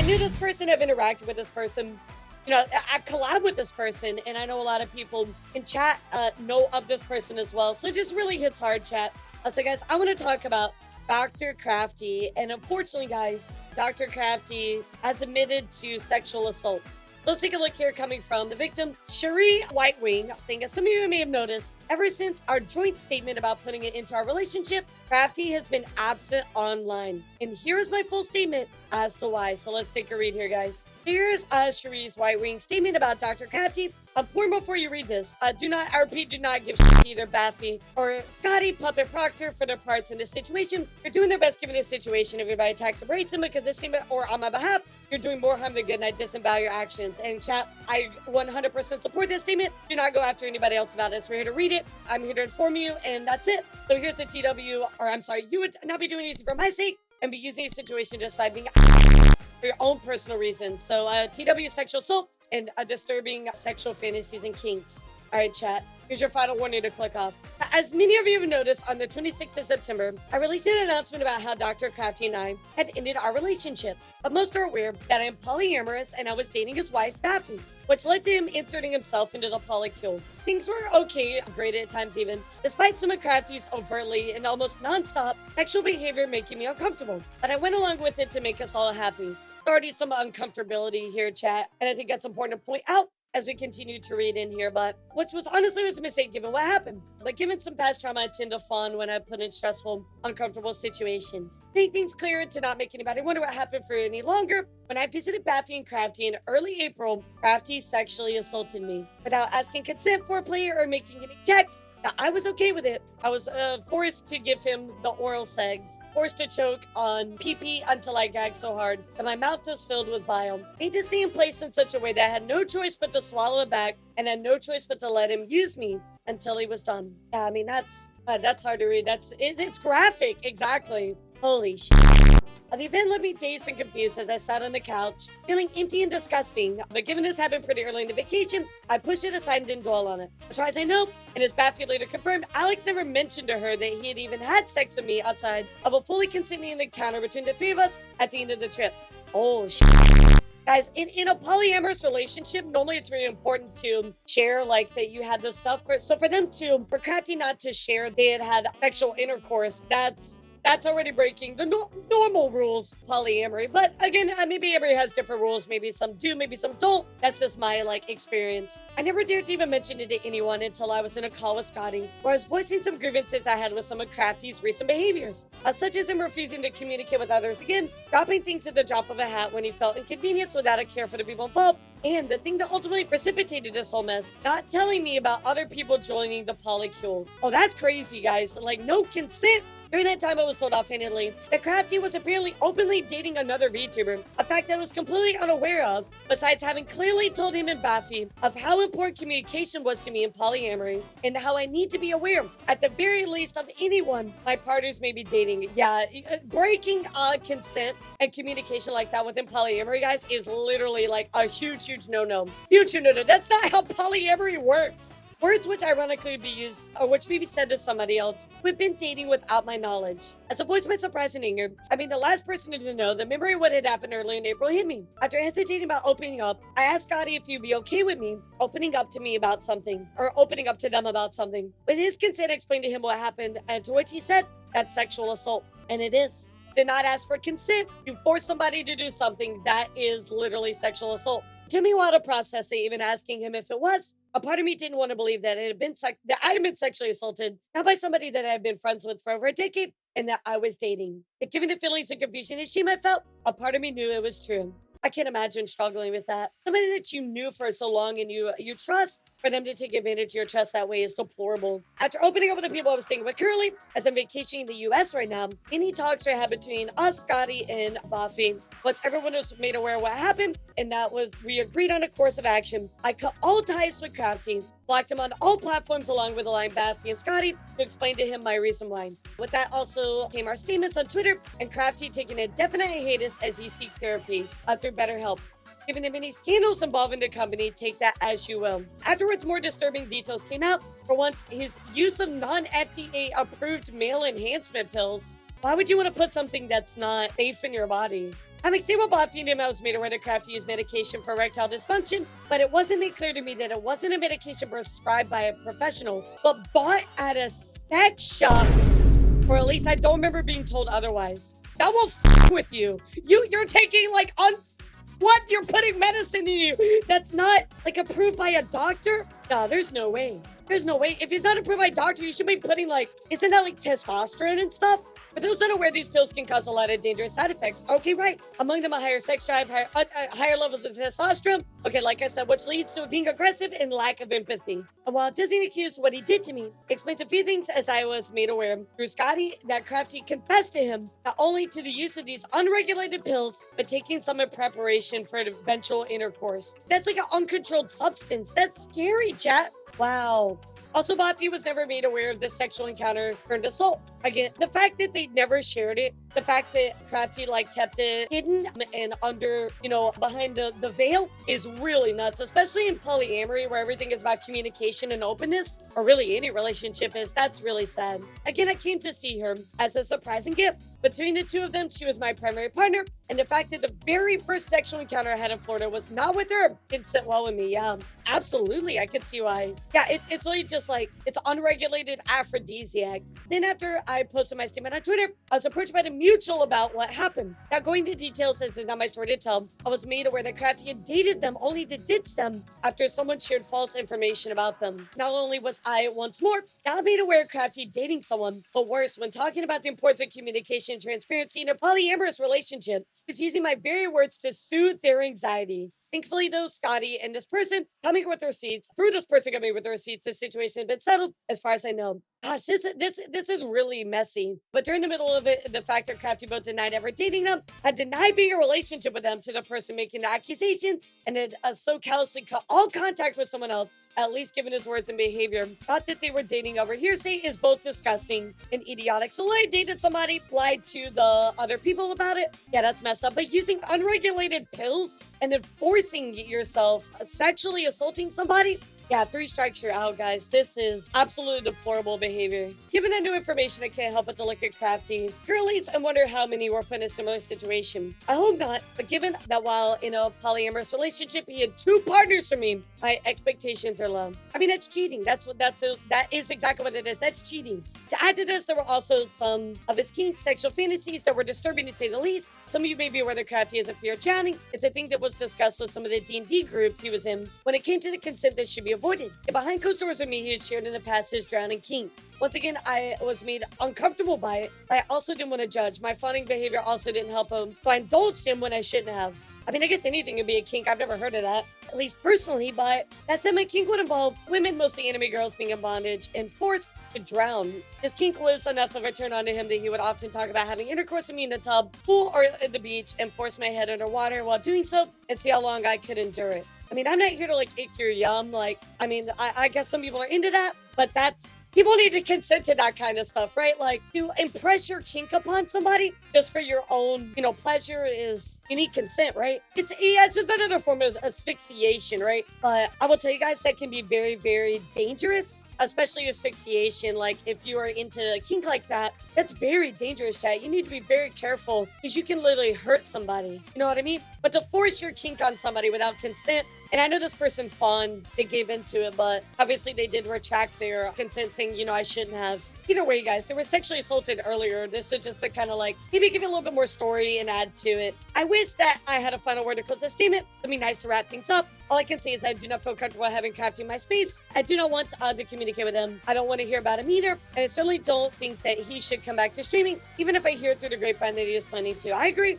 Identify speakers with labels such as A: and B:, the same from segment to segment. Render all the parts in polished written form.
A: knew this person, I've interacted with this person. I've collabed with this person, and I know a lot of people in chat know of this person as well. So it just really hits hard, chat. So, guys, I want to talk about Dr. Crafty. And unfortunately, guys, Dr. Crafty has admitted to sexual assault. Let's take a look here coming from the victim, Sheree White Wing, saying, as some of you may have noticed, ever since our joint statement about putting it into our relationship, Crafty has been absent online. And here's my full statement as to why. So let's take a read here, guys. Here's Sheree's White Wing statement about Dr. Crafty. Important before you read this, I repeat, do not give shit to either Baffy or Scotty, Puppet Proctor for their parts in this situation. They're doing their best given this situation. Everybody attacks and rates them because this statement or on my behalf, you're doing more harm than good, and I disavow your actions. And chat, I 100% support this statement. Do not go after anybody else about this. We're here to read it. I'm here to inform you, and that's it. So here's the TW, or I'm sorry, you would not be doing anything for my sake and be using a situation just by being for your own personal reasons. So TW sexual assault and disturbing sexual fantasies and kinks. All right, chat. Here's your final warning to click off. As many of you have noticed, on the 26th of September, I released an announcement about how Dr. Crafty and I had ended our relationship. But most are aware that I am polyamorous and I was dating his wife, Baffy, which led to him inserting himself into the polycule. Things were okay, great at times even, despite some of Crafty's overtly and almost non-stop sexual behavior making me uncomfortable. But I went along with it to make us all happy. Already some uncomfortability here, chat, and I think that's important to point out as we continue to read in here, but which was honestly was a mistake given what happened. But given some past trauma, I tend to fawn when I put in stressful, uncomfortable situations. Make things clear and to not make anybody wonder what happened for any longer. When I visited Baffy and Crafty in early April, Crafty sexually assaulted me without asking consent for a player or making any checks. I was okay with it. I was forced to give him the oral sex, forced to choke on pee-pee until I gagged so hard that my mouth was filled with bile. I had to stay in place in such a way that I had no choice but to swallow it back and had no choice but to let him use me until he was done. Yeah, I mean, that's hard to read. It's graphic, exactly. Holy shit. The event left me dazed and confused as I sat on the couch, feeling empty and disgusting. But given this happened pretty early in the vacation, I pushed it aside and didn't dwell on it. As far as I know, and as Baffy later confirmed, Alex never mentioned to her that he had even had sex with me outside of a fully consenting encounter between the three of us at the end of the trip. Oh, shit. Guys, in a polyamorous relationship, normally it's very important to share, like, that you had this stuff. So for Crafty not to share they had sexual intercourse, that's already breaking the normal rules polyamory. But again, maybe everybody has different rules. Maybe some do, maybe some don't. That's just my experience. I never dared to even mention it to anyone until I was in a call with Scotty, where I was voicing some grievances I had with some of Crafty's recent behaviors, such as him refusing to communicate with others again, dropping things at the drop of a hat when he felt inconvenienced without a care for the people involved, and the thing that ultimately precipitated this whole mess, not telling me about other people joining the polycule. Oh, that's crazy, guys. No consent. During that time, I was told offhandedly that Crafty was apparently openly dating another VTuber, a fact that I was completely unaware of, besides having clearly told him and Baffy of how important communication was to me in polyamory, and how I need to be aware, at the very least, of anyone my partners may be dating. Yeah, breaking consent and communication like that within polyamory, guys, is literally a huge no-no. Huge no-no. That's not how polyamory works. Words which ironically would be used, or which may be said to somebody else who had been dating without my knowledge. As I voiced my surprise and anger, the last person to know the memory of what had happened early in April hit me. After hesitating about opening up, I asked Scotty if he'd be okay with me opening up to me about something, or opening up to them about something. With his consent, I explained to him what happened, and to which he said, that's sexual assault. And it is. Did not ask for consent. You force somebody to do something that is literally sexual assault. It took me a while to process it, even asking him if it was. A part of me didn't want to believe that that I had been sexually assaulted, not by somebody that I had been friends with for over a decade, and that I was dating. But given the feelings of confusion and shame I felt, a part of me knew it was true. I can't imagine struggling with that. Somebody that you knew for so long and you trust, for them to take advantage of your trust that way is deplorable. After opening up with the people I was staying with currently, as I'm vacationing in the US right now, any talks I had between us, Scotty, and Baffy, once everyone was made aware of what happened, and that was we agreed on a course of action, I cut all ties with Crafty, blocked him on all platforms along with the line Baffy and Scotty to explain to him my reason why. With that also came our statements on Twitter, and Crafty taking a definite hiatus as he seeks therapy through BetterHelp. Given the many scandals involving the company, take that as you will. Afterwards, more disturbing details came out. For once, his use of non-FDA approved male enhancement pills. Why would you want to put something that's not safe in your body? Having stable bot medium, I was made aware that Crafty used medication for erectile dysfunction, but it wasn't made clear to me that it wasn't a medication prescribed by a professional, but bought at a sex shop. Or at least I don't remember being told otherwise. That will f with you. You're taking like what? You're putting medicine in you that's not like approved by a doctor? No, there's no way. There's no way. If it's not approved by a doctor, you should be putting like, isn't that like testosterone and stuff? For those that are aware, these pills can cause a lot of dangerous side effects. Okay, right. Among them, a higher sex drive, higher levels of testosterone. Okay, like I said, which leads to being aggressive and lack of empathy. And while it doesn't excuse what he did to me, it explains a few things as I was made aware through Scotty that Crafty confessed to him not only to the use of these unregulated pills, but taking some in preparation for eventual intercourse. That's like an uncontrolled substance. That's scary, chat. Wow. Also, Bobby was never made aware of this sexual encounter turned assault. Again, the fact that they never shared it, the fact that Crafty like kept it hidden and under, behind the veil is really nuts, especially in polyamory where everything is about communication and openness, or really any relationship is. That's really sad. Again, I came to see her as a surprising gift. Between the two of them, she was my primary partner, and the fact that the very first sexual encounter I had in Florida was not with her didn't sit well with me. Yeah, absolutely. I could see why. Yeah, it's really just like, it's unregulated aphrodisiac. Then after I posted my statement on Twitter, I was approached by the mutual about what happened. Now, going into details, this is not my story to tell. I was made aware that Crafty had dated them only to ditch them after someone shared false information about them. Not only was I once more not made aware of Crafty dating someone, but worse, when talking about the importance of communication and transparency in a polyamorous relationship, was using my very words to soothe their anxiety. Thankfully, though, Scotty and this person coming with their receipts, the situation had been settled, as far as I know. Gosh, this is really messy. But during the middle of it, the fact that Crafty both denied ever dating them, had denied being in a relationship with them to the person making the accusations, and had so callously cut all contact with someone else, at least given his words and behavior. Thought that they were dating over hearsay is both disgusting and idiotic. So I dated somebody, lied to the other people about it. Yeah, that's messed up. But using unregulated pills and then forcing yourself sexually assaulting somebody, yeah, 3 strikes, you're out, guys. This is absolutely deplorable behavior. Given that new information, I can't help but to look at Crafty girlies and wonder how many were put in a similar situation. I hope not, but given that while in a polyamorous relationship, he had 2 partners for me, my expectations are low. I mean, that's cheating. That is exactly what it is. That's cheating. To add to this, there were also some of his kinks, sexual fantasies that were disturbing to say the least. Some of you may be aware that Crafty has a fear of drowning. It's a thing that was discussed with some of the D&D groups he was in when it came to the consent that should be avoided. And behind closed doors with me, he has shared in the past his drowning kink. Once again, I was made uncomfortable by it. I also didn't want to judge. My fawning behavior also didn't help him, so I indulged him when I shouldn't have. I mean, I guess anything could be a kink. I've never heard of that, at least personally, but that said, my kink would involve women, mostly anime girls, being in bondage and forced to drown. This kink was enough of a turn on to him that he would often talk about having intercourse with me in the tub, pool, or at the beach, and force my head underwater while doing so and see how long I could endure it. I mean, I'm not here to like ick your yum. Like, I mean, I guess some people are into that, but people need to consent to that kind of stuff, right? Like, to impress your kink upon somebody just for your own, pleasure is, you need consent, right? It's just another form of asphyxiation, right? But I will tell you guys that can be very, very dangerous, especially asphyxiation. Like, if you are into a kink like that, that's very dangerous, chat. You need to be very careful because you can literally hurt somebody. You know what I mean? But to force your kink on somebody without consent, and I know this person they gave into it, but obviously they did retract their consent saying, I shouldn't have. Either way, guys, they were sexually assaulted earlier. This is just to kind of like, maybe give it a little bit more story and add to it. I wish that I had a final word to close this statement. It'd be nice to wrap things up. All I can say is I do not feel comfortable having Crafty in my space. I do not want to communicate with him. I don't want to hear about him either. And I certainly don't think that he should come back to streaming, even if I hear through the grapevine that he is planning to. I agree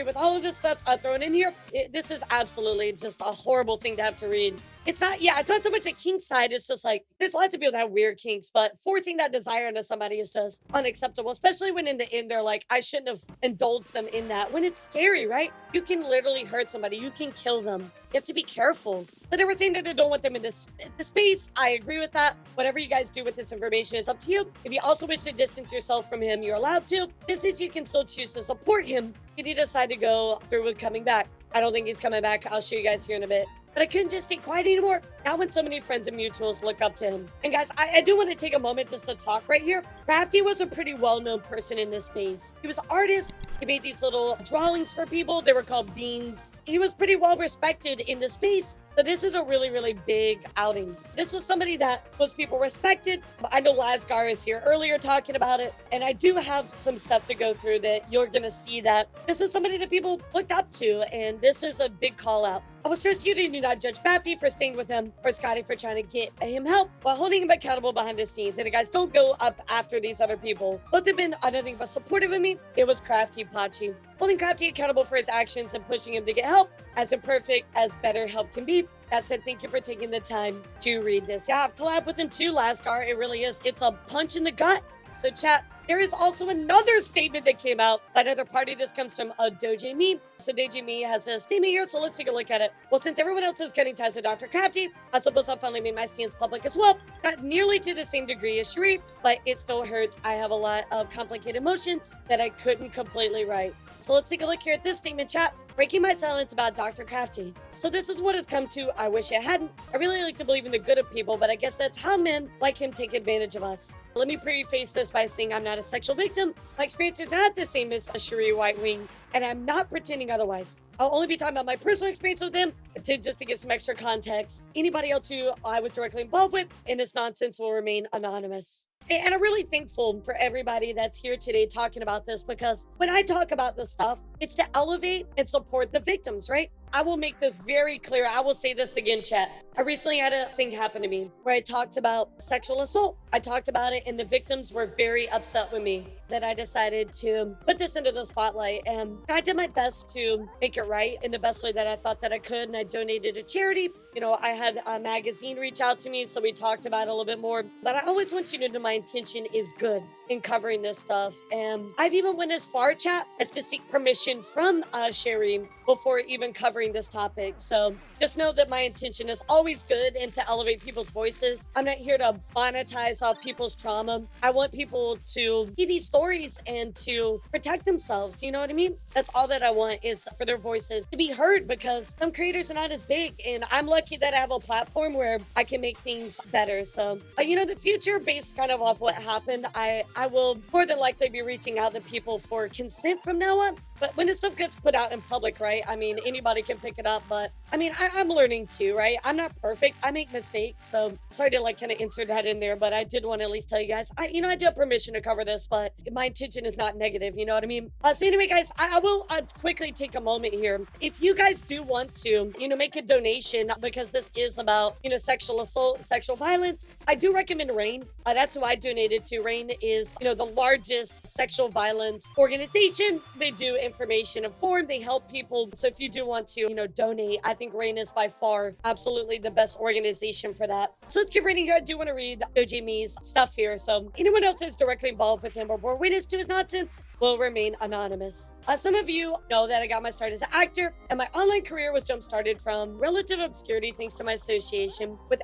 A: with all of this stuff thrown in here. This is absolutely just a horrible thing to have to read. It's not so much a kink side. It's just like, there's lots of people that have weird kinks, but forcing that desire into somebody is just unacceptable, especially when in the end, they're like, I shouldn't have indulged them in that. When it's scary, right? You can literally hurt somebody. You can kill them. You have to be careful. But they were saying that they don't want them in this space. I agree with that. Whatever you guys do with this information is up to you. If you also wish to distance yourself from him, you're allowed to. This is, you can still choose to support him if you decide to go through with coming back. I don't think he's coming back. I'll show you guys here in a bit. But I couldn't just stay quiet anymore. Now when so many friends and mutuals look up to him. And guys, I do want to take a moment just to talk right here. Crafty was a pretty well-known person in this space. He was an artist. He made these little drawings for people. They were called beans. He was pretty well respected in the space. So this is a really, really big outing. This was somebody that most people respected. I know Lasgar is here earlier talking about it, and I do have some stuff to go through that you're going to see that this is somebody that people looked up to, and this is a big call out. I was just you to do not judge Bappy for staying with him or Scotty for trying to get him help while holding him accountable behind the scenes. And guys, don't go up after these other people. Both have been nothing but supportive of me. It was Crafty Pachi. Holding Crafty accountable for his actions and pushing him to get help, as imperfect as better help can be. That said, thank you for taking the time to read this. Yeah, I've collabed with him too, Lascar. It really is. It's a punch in the gut. So chat, there is also another statement that came out by another party. This comes from DoJayMi. So DoJayMi has a statement here, so let's take a look at it. Well, since everyone else is cutting ties with Dr. Crafty, I suppose I'll finally make my stance public as well. Not nearly to the same degree as Sheree, but it still hurts. I have a lot of complicated emotions that I couldn't completely write. So let's take a look here at this statement, chat. Breaking my silence about Dr. Crafty. So this is what has come to. I wish it hadn't. I really like to believe in the good of people, but I guess that's how men like him take advantage of us. Let me preface this by saying I'm not a sexual victim. My experience is not the same as a Sheree White Wing, and I'm not pretending otherwise. I'll only be talking about my personal experience with him just to give some extra context. Anybody else who I was directly involved with in this nonsense will remain anonymous. And I'm really thankful for everybody that's here today talking about this, because when I talk about this stuff, it's to elevate and support the victims, right? I will make this very clear. I will say this again, chat. I recently had a thing happen to me where I talked about sexual assault. I talked about it and the victims were very upset with me that I decided to put this into the spotlight. And I did my best to make it right in the best way that I thought that I could. And I donated to charity. You know, I had a magazine reach out to me, so we talked about it a little bit more. But I always want you to know my intention is good in covering this stuff. And I've even went as far, chat, as to seek permission from Sheree before even covering this topic. So just know that my intention is always good and to elevate people's voices. I'm not here to monetize off people's trauma. I want people to hear these stories and to protect themselves. You know what I mean? That's all that I want, is for their voices to be heard, because some creators are not as big, and I'm lucky that I have a platform where I can make things better. So, you know, the future, based kind of off what happened, I will more than likely be reaching out to people for consent from now on. But when this stuff gets put out in public, right? I mean, anybody can pick it up, but I mean, I'm learning too, right? I'm not perfect. I make mistakes. So sorry to like kind of insert that in there, but I did want to at least tell you guys, I do have permission to cover this, but my intention is not negative. You know what I mean? So anyway, guys, I will quickly take a moment here. If you guys do want to, make a donation, because this is about, sexual assault and sexual violence, I do recommend RAIN. That's who I donated to. RAIN is, the largest sexual violence organization. They do information informed. They help people. So if you do want to, donate, I think RAIN is by far absolutely the best organization for that. So let's keep reading here. I do want to read DoJayMi's stuff here. So anyone else who's directly involved with him or bore witness to his nonsense will remain anonymous. Some of you know that I got my start as an actor, and my online career was jump-started from relative obscurity thanks to my association with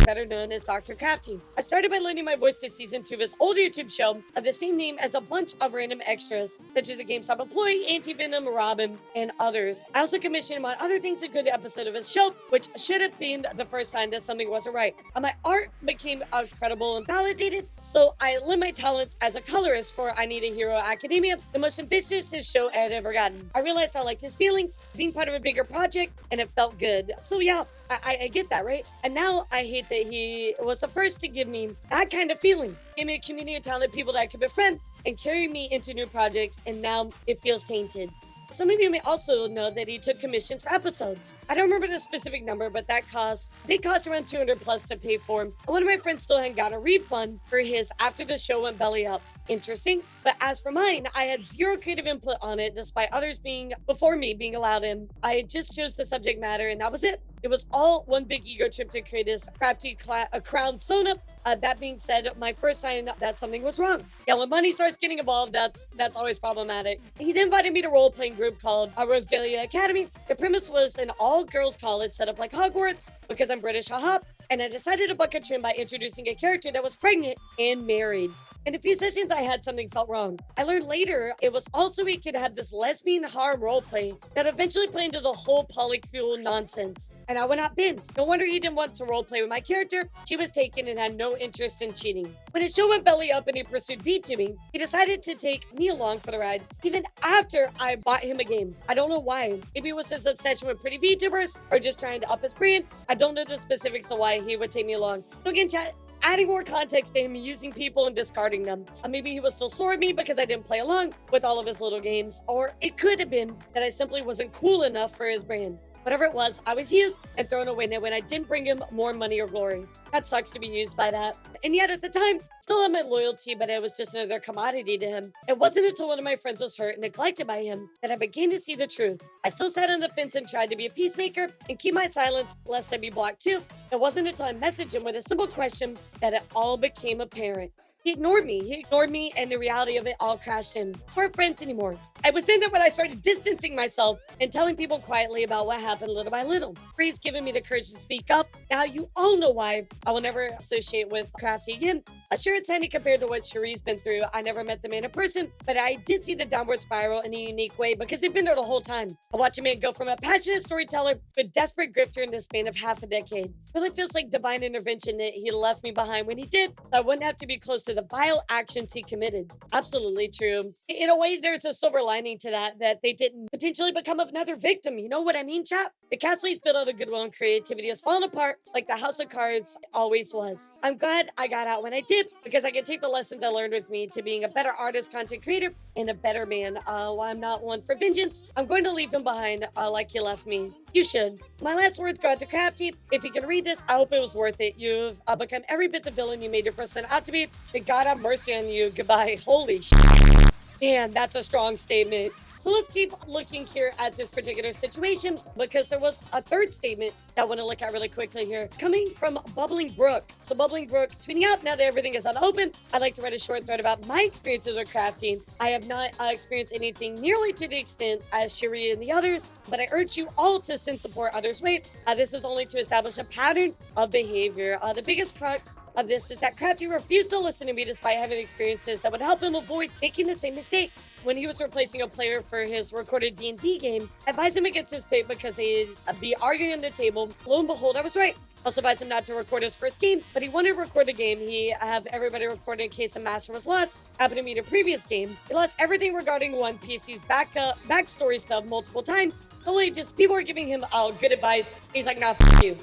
A: better known as Dr. Crafty. I started by lending my voice to season 2 of his old YouTube show of the same name as a bunch of random extras, such as a GameStop employee, Anti-Venom, Robin, and others. I also commissioned, among other things, a good episode of his show, which should have been the first sign that something wasn't right. My art became credible and validated, so I lent my talents as a colorist for I Need a Hero Academia, the most ambitious his show had ever gotten. I realized I liked his feelings, being part of a bigger project, and it felt good. So yeah, I get that, right? And now I hate that he was the first to give me that kind of feeling. Gave me a community of talented people that I could befriend and carry me into new projects, and now it feels tainted. Some of you may also know that he took commissions for episodes. I don't remember the specific number, but they cost around 200 plus to pay for him. One of my friends still hadn't got a refund for his after the show went belly up. Interesting. But as for mine, I had zero creative input on it, despite others before me being allowed in. I just chose the subject matter, and that was it. It was all one big ego trip to create this Crafty crown sewn up. That being said, my first sign that something was wrong. Yeah, when money starts getting involved, that's always problematic. He then invited me to a role-playing group called Rosegalia Academy. The premise was an all-girls college set up like Hogwarts, because I'm British, haha. And I decided to buck a trend by introducing a character that was pregnant and married. In a few sessions I had, something felt wrong. I learned later it was also he could have this lesbian harem roleplay that eventually played into the whole polycule nonsense. And I went out binned. No wonder he didn't want to roleplay with my character. She was taken and had no interest in cheating. When his show went belly up and he pursued VTubing, he decided to take me along for the ride, even after I bought him a game. I don't know why. Maybe it was his obsession with pretty VTubers or just trying to up his brand. I don't know the specifics of why he would take me along. So again, chat, adding more context to him using people and discarding them. Maybe he was still sore at me because I didn't play along with all of his little games, or it could have been that I simply wasn't cool enough for his brand. Whatever it was, I was used and thrown away when I didn't bring him more money or glory. That sucks to be used by that. And yet at the time, still had my loyalty, but it was just another commodity to him. It wasn't until one of my friends was hurt and neglected by him that I began to see the truth. I still sat on the fence and tried to be a peacemaker and keep my silence lest I be blocked too. It wasn't until I messaged him with a simple question that it all became apparent. He ignored me, and the reality of it all crashed in. We weren't friends anymore. It was then that when I started distancing myself and telling people quietly about what happened little by little. Sheree's given me the courage to speak up. Now you all know why I will never associate with Crafty again. Sure, it's handy compared to what Sheree's been through. I never met the man in person, but I did see the downward spiral in a unique way because they've been there the whole time. I watched a man go from a passionate storyteller to a desperate grifter in the span of half a decade. It really feels like divine intervention that he left me behind when he did, so I wouldn't have to be close to the vile actions he committed. Absolutely true. In a way, there's a silver lining to that they didn't potentially become another victim. You know what I mean, chap? The castle he's built out of goodwill and creativity has fallen apart like the house of cards always was. I'm glad I got out when I did because I can take the lessons I learned with me to being a better artist, content creator, and a better man. While I'm not one for vengeance, I'm going to leave him behind like he left me. You should. My last words go out to Crafty. If you can read this, I hope it was worth it. You've become every bit the villain you made your persona out to be. May God have mercy on you. Goodbye. Holy shit. Man, that's a strong statement. So let's keep looking here at this particular situation because there was a third statement that I want to look at really quickly here coming from Bubbling Brook. So Bubbling Brook tweeting out, now that everything is unopened, I'd like to write a short thread about my experiences with crafting. I have not experienced anything nearly to the extent as Sheree and the others, but I urge you all to send support others' way. This is only to establish a pattern of behavior. The biggest crux of this is that Crafty refused to listen to me despite having experiences that would help him avoid making the same mistakes. When he was replacing a player for his recorded D&D game, I advised him against his pick because he'd be arguing on the table. Lo and behold, I was right. Also advised him not to record his first game, but he wanted to record the game. He have everybody record in case a master was lost. Happened to me in a previous game. He lost everything regarding One Piece's backstory stuff multiple times. Only just people were giving him good advice. He's like, nah, f you.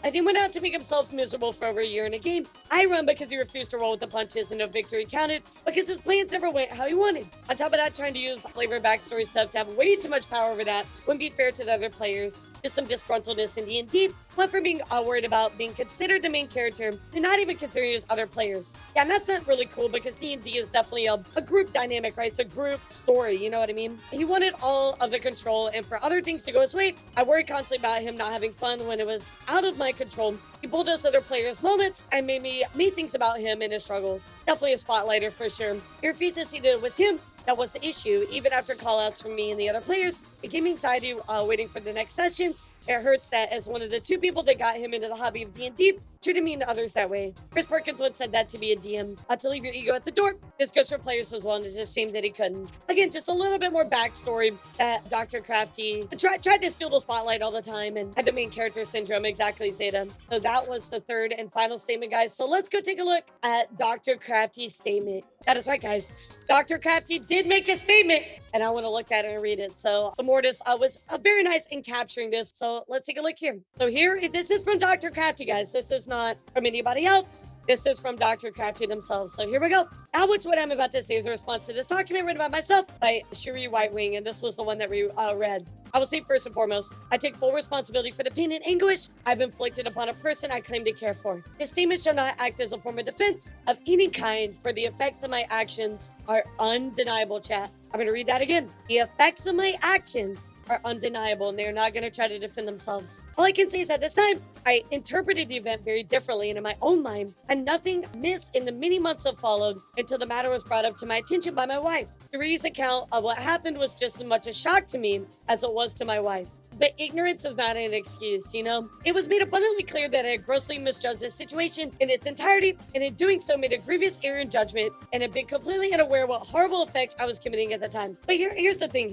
A: And he went out to make himself miserable for over a year in a game. I run because he refused to roll with the punches and no victory counted because his plans never went how he wanted. On top of that, trying to use flavor backstory stuff to have way too much power over that wouldn't be fair to the other players. Just some disgruntledness in D&D. Went from being worried about being considered the main character to not even considering his other players. Yeah, and that's not really cool because D&D is definitely a group dynamic, right? It's a group story, you know what I mean? He wanted all of the control and for other things to go his way. I worried constantly about him not having fun when it was out of my control. He bulldozed other players' moments and made me things about him and his struggles. Definitely a spotlighter for sure. He refused to see that it was him that was the issue, even after callouts from me and the other players. It gave me anxiety waiting for the next sessions. It hurts that as one of the two people that got him into the hobby of D&D, treated me and others that way. Chris Perkins once said that to be a DM, to leave your ego at the door. This goes for players as well, and it's just a shame that he couldn't. Again, just a little bit more backstory that Dr. Crafty tried to steal the spotlight all the time and had the main character syndrome, exactly, Zeta. So that was the third and final statement, guys. So let's go take a look at Dr. Crafty's statement. That is right, guys. Dr. Crafty did make a statement, and I want to look at it and read it. So the Mortis was very nice in capturing this. So let's take a look here. So this is from Dr. Crafty, guys. This is not from anybody else. This is from Dr. Crafty themselves. So here we go. Now, what I'm about to say is a response to this document written by myself by Sheree Whitewing, and this was the one that we read. I will say first and foremost, I take full responsibility for the pain and anguish I've inflicted upon a person I claim to care for. This statement shall not act as a form of defense of any kind, for the effects of my actions are undeniable, chat. I'm going to read that again. The effects of my actions are undeniable, and they're not going to try to defend themselves. All I can say is that this time, I interpreted the event very differently and in my own mind, and nothing missed in the many months that followed until the matter was brought up to my attention by my wife. Sheree's account of what happened was just as much a shock to me as it was to my wife. but ignorance is not an excuse, you know? It was made abundantly clear that I had grossly misjudged the situation in its entirety, and in doing so made a grievous error in judgment, and had been completely unaware what horrible effects I was committing at the time. But here's the thing,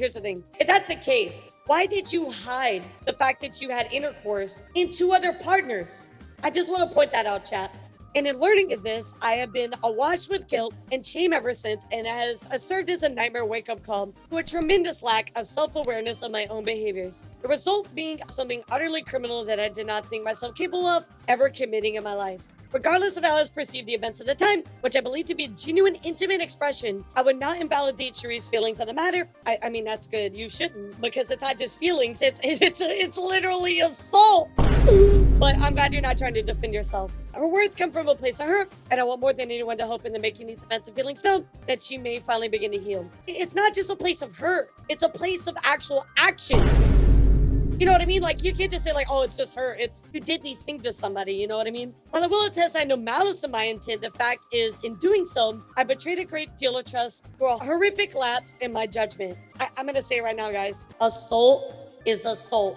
A: If that's the case, why did you hide the fact that you had intercourse in 2 other partners? I just want to point that out, chat. And in learning of this, I have been awash with guilt and shame ever since, and has served as a nightmare wake-up call to a tremendous lack of self-awareness of my own behaviors. The result being something utterly criminal that I did not think myself capable of ever committing in my life. Regardless of how I perceived the events at the time, which I believe to be a genuine, intimate expression, I would not invalidate Sheree's feelings on the matter. I mean, that's good. You shouldn't, because it's not just feelings. It's literally assault. But I'm glad you're not trying to defend yourself. Her words come from a place of hurt, and I want more than anyone to hope in the making these offensive feelings known that she may finally begin to heal. It's not just a place of hurt. It's a place of actual action. You know what I mean? Like, you can't just say, like, oh, it's just her. It's you did these things to somebody. You know what I mean? While I will attest I had no malice in my intent, the fact is, in doing so, I betrayed a great deal of trust through a horrific lapse in my judgment. I'm going to say it right now, guys. Assault is assault.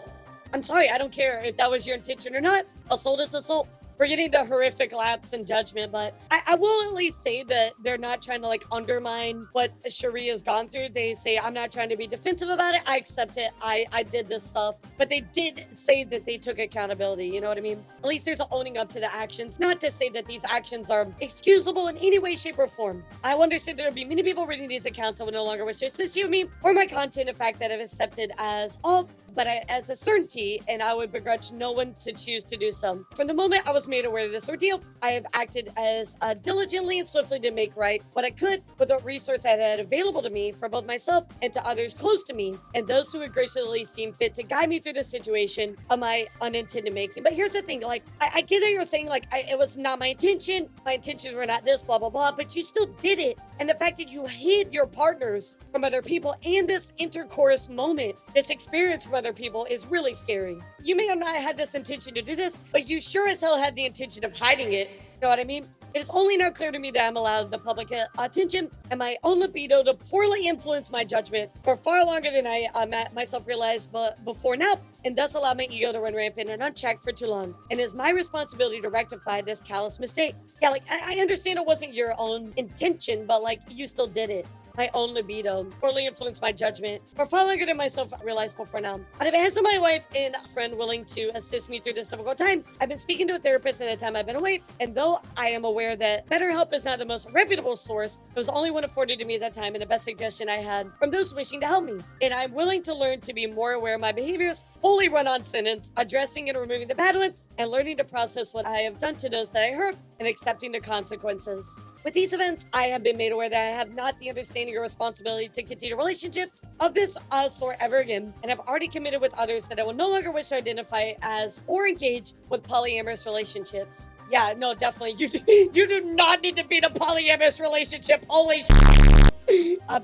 A: I'm sorry. I don't care if that was your intention or not. Assault is assault. Forgetting the horrific lapse in judgment, but I will at least say that they're not trying to like undermine what Sheree has gone through. They say, I'm not trying to be defensive about it. I accept it. I did this stuff, but they did say that they took accountability. You know what I mean? At least there's an owning up to the actions, not to say that these actions are excusable in any way, shape, or form. I understand there will be many people reading these accounts that will no longer wish to associate with me or my content, in fact, that I've accepted as all, but as a certainty, and I would begrudge no one to choose to do so. From the moment I was made aware of this ordeal, I have acted as diligently and swiftly to make right what I could with what resource I had available to me for both myself and to others close to me, and those who would graciously seem fit to guide me through the situation of my unintended making. But here's the thing, like, I get that you're saying, like, it was not my intention, my intentions were not this, blah, blah, blah, but you still did it. And the fact that you hid your partners from other people and this intercourse moment, this experience from other people is really scary. You may have not had this intention to do this, but you sure as hell had the intention of hiding it. You know what I mean? It is only now clear to me that I'm allowed the public attention and my own libido to poorly influence my judgment for far longer than I myself realized before now, and thus allow my ego to run rampant and unchecked for too long. And it is my responsibility to rectify this callous mistake. Yeah, like, I understand it wasn't your own intention, but like, you still did it. My own libido poorly influenced my judgment for far longer than myself realized before now. Out of the hands of my wife and friend willing to assist me through this difficult time, I've been speaking to a therapist in the time I've been away, and though I am aware that BetterHelp is not the most reputable source, it was the only one afforded to me at that time and the best suggestion I had from those wishing to help me. And I'm willing to learn to be more aware of my behaviors, wholly run on sentence, addressing and removing the bad ones, and learning to process what I have done to those that I hurt, and accepting the consequences. With these events, I have been made aware that I have not the understanding or responsibility to continue relationships of this sort ever again, and have already committed with others that I will no longer wish to identify as or engage with polyamorous relationships. Yeah, no, definitely. You do not need to be in a polyamorous relationship. Holy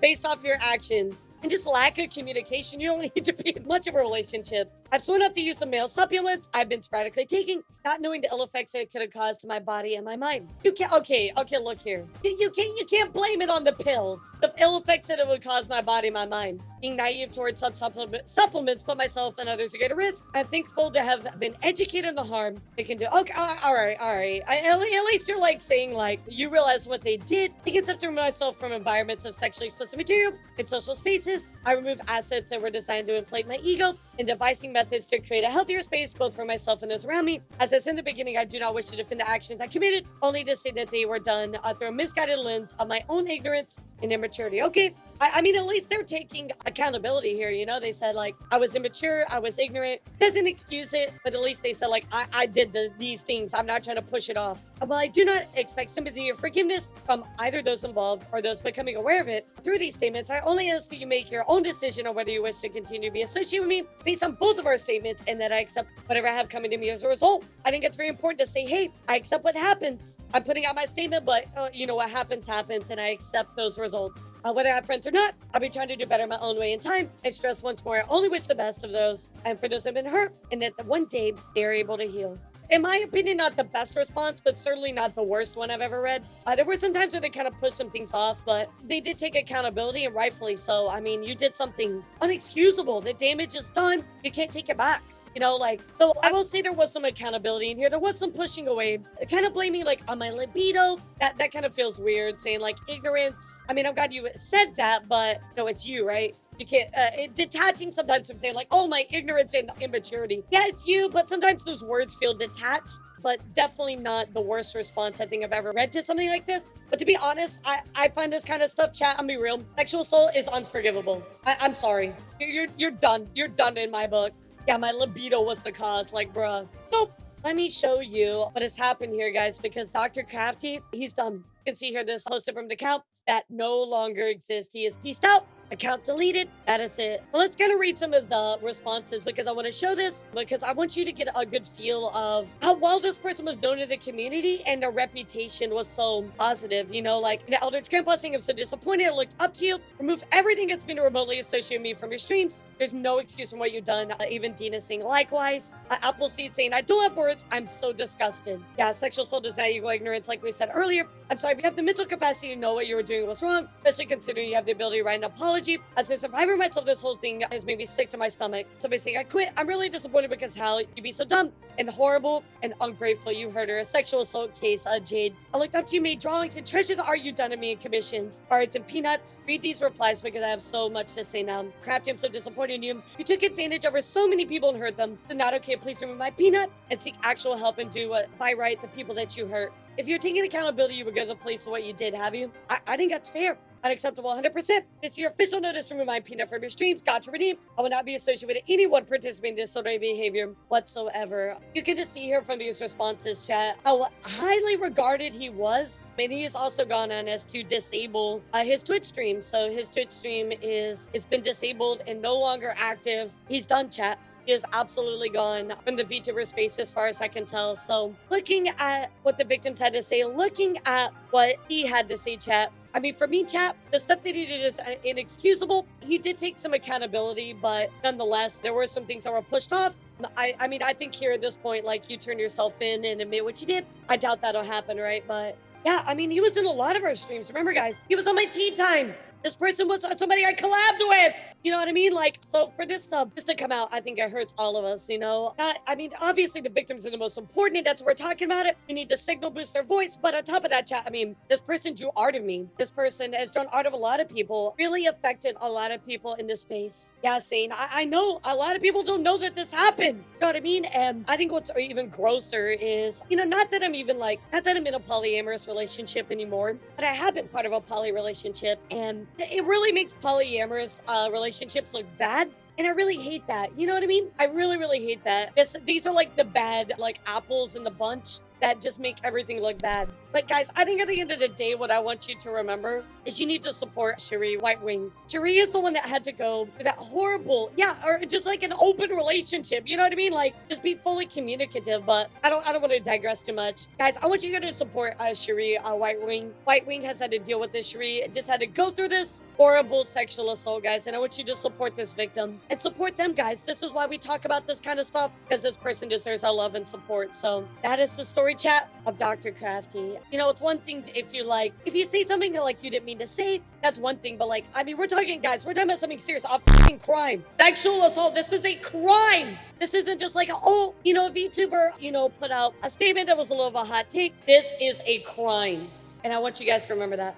A: based off your actions and just lack of communication, you don't need to be in much of a relationship. I've sworn up to use some male supplements I've been sporadically taking, not knowing the ill effects that it could have caused to my body and my mind. You can't, okay, look here. You can't blame it on the pills. The ill effects that it would cause my body and my mind. Being naive towards some supplements put myself and others at greater risk. I'm thankful to have been educated on the harm they can do. Okay, all right. At least you're like saying, like, you realize what they did. I can separate myself from environments of sexually explicit material in social spaces. I remove assets that were designed to inflate my ego and devising methods to create a healthier space both for myself and those around me. As I said in the beginning, I do not wish to defend the actions I committed, only to say that they were done through a misguided lens of my own ignorance and immaturity. Okay, I mean, at least they're taking accountability here, you know? They said, like, I was immature, I was ignorant. Doesn't excuse it, but at least they said, like, I did these things. I'm not trying to push it off. While I do not expect sympathy or forgiveness from either those involved or those becoming aware of it, through these statements, I only ask that you make your own decision on whether you wish to continue to be associated with me based on both of our statements, and that I accept whatever I have coming to me as a result. I think it's very important to say, hey, I accept what happens. I'm putting out my statement, but you know, what happens, and I accept those results. Whether I have friends or not, I'll be trying to do better my own way in time. I stress once more, I only wish the best of those and for those who have been hurt, and that one day they are able to heal. in my opinion, not the best response, but certainly not the worst one I've ever read. There were some times where they kind of pushed some things off, but they did take accountability, and rightfully so. I mean, you did something unexcusable. The damage is done. You can't take it back. You know, like, so I will say there was some accountability in here. There was some pushing away, kind of blaming like on my libido. That kind of feels weird, saying like ignorance. I mean, I'm glad you said that, but no, it's you, right? You can't, detaching sometimes from saying like, oh, my ignorance and immaturity. Yeah, it's you, but sometimes those words feel detached, but definitely not the worst response I think I've ever read to something like this. But to be honest, I find this kind of stuff, chat, I'm be real. Sexual assault is unforgivable. I'm sorry. You're done. You're done in my book. Yeah, my libido was the cause, like, bruh. So let me show you what has happened here, guys, because Dr. Crafty, he's done. You can see here this hosted from an account that no longer exists. He is pieced out. Account deleted. That is it. Well, let's kind of read some of the responses because I want to show this because I want you to get a good feel of how well this person was known in the community and their reputation was so positive. You know, like the Eldritch Grandpa saying, I'm so disappointed. I looked up to you. Remove everything that's been remotely associated with me from your streams. There's no excuse from what you've done. Even Dina saying likewise. Appleseed saying, I don't have words. I'm so disgusted. Yeah, sexual assault is not equal ignorance, like we said earlier. I'm sorry, if you have the mental capacity to know what you were doing was wrong, especially considering you have the ability to write an apology. As a survivor myself, this whole thing has made me sick to my stomach. Somebody saying, I quit. I'm really disappointed because how you be so dumb and horrible and ungrateful. You heard her. A sexual assault case, Jade. I looked up to you, made drawings, and treasured the art you done to me in commissions. Cards and peanuts. Read these replies because I have so much to say now. Crafty, I'm so disappointed in you. You took advantage over so many people and hurt them. It's not okay. Please remove my peanut and seek actual help and do what by right the people that you hurt. If you're taking accountability, you would go to the police for what you did, have you? I think that's fair. Unacceptable 100%. It's your official notice to remove my peanut from your streams. Got to redeem. I will not be associated with anyone participating in this sort of behavior whatsoever. You can just see here from these responses, chat, how highly regarded he was. And he has also gone on as to disable his Twitch stream. So his Twitch stream it's been disabled and no longer active. He's done, chat. Is absolutely gone from the Vtuber space as far as I can tell. So looking at what the victims had to say, looking at what he had to say, chat, I mean, for me, chat, the stuff that he did is inexcusable. He did take some accountability, but nonetheless, there were some things that were pushed off. I mean, I think here at this point, like, you turn yourself in and admit what you did. I doubt that'll happen, right? But yeah, I mean, he was in a lot of our streams. Remember, guys, he was on my tea time. This person was somebody I collabed with. You know what I mean? Like, so for this stuff just to come out, I think it hurts all of us, you know? I mean, obviously the victims are the most important. That's what we're talking about it. You need to signal boost their voice. But on top of that, chat, I mean, this person drew art of me. This person has drawn art of a lot of people, really affected a lot of people in this space. Yeah, saying, I know a lot of people don't know that this happened. You know what I mean? And I think what's even grosser is, you know, not that I'm in a polyamorous relationship anymore, but I have been part of a poly relationship. And it really makes polyamorous relationships look bad. And I really hate that. You know what I mean? I really, really hate that. These are like the bad, like apples in the bunch that just make everything look bad. But guys, I think at the end of the day, what I want you to remember is you need to support Sheree White Wing. Sheree is the one that had to go through that horrible, yeah, or just like an open relationship. You know what I mean? Like, just be fully communicative. But I don't want to digress too much. Guys, I want you to support Sheree White Wing. White Wing has had to deal with this. Sheree just had to go through this horrible sexual assault, guys. And I want you to support this victim and support them, guys. This is why we talk about this kind of stuff, because this person deserves our love and support. So that is the story, chat, of Dr. Crafty. You know, it's one thing if you say something that like you didn't mean to say, that's one thing. But like, I mean, we're talking about something serious, a fucking crime. Sexual assault. This is a crime. This isn't just like, oh, you know, a VTuber, you know, put out a statement that was a little of a hot take. This is a crime. And I want you guys to remember that.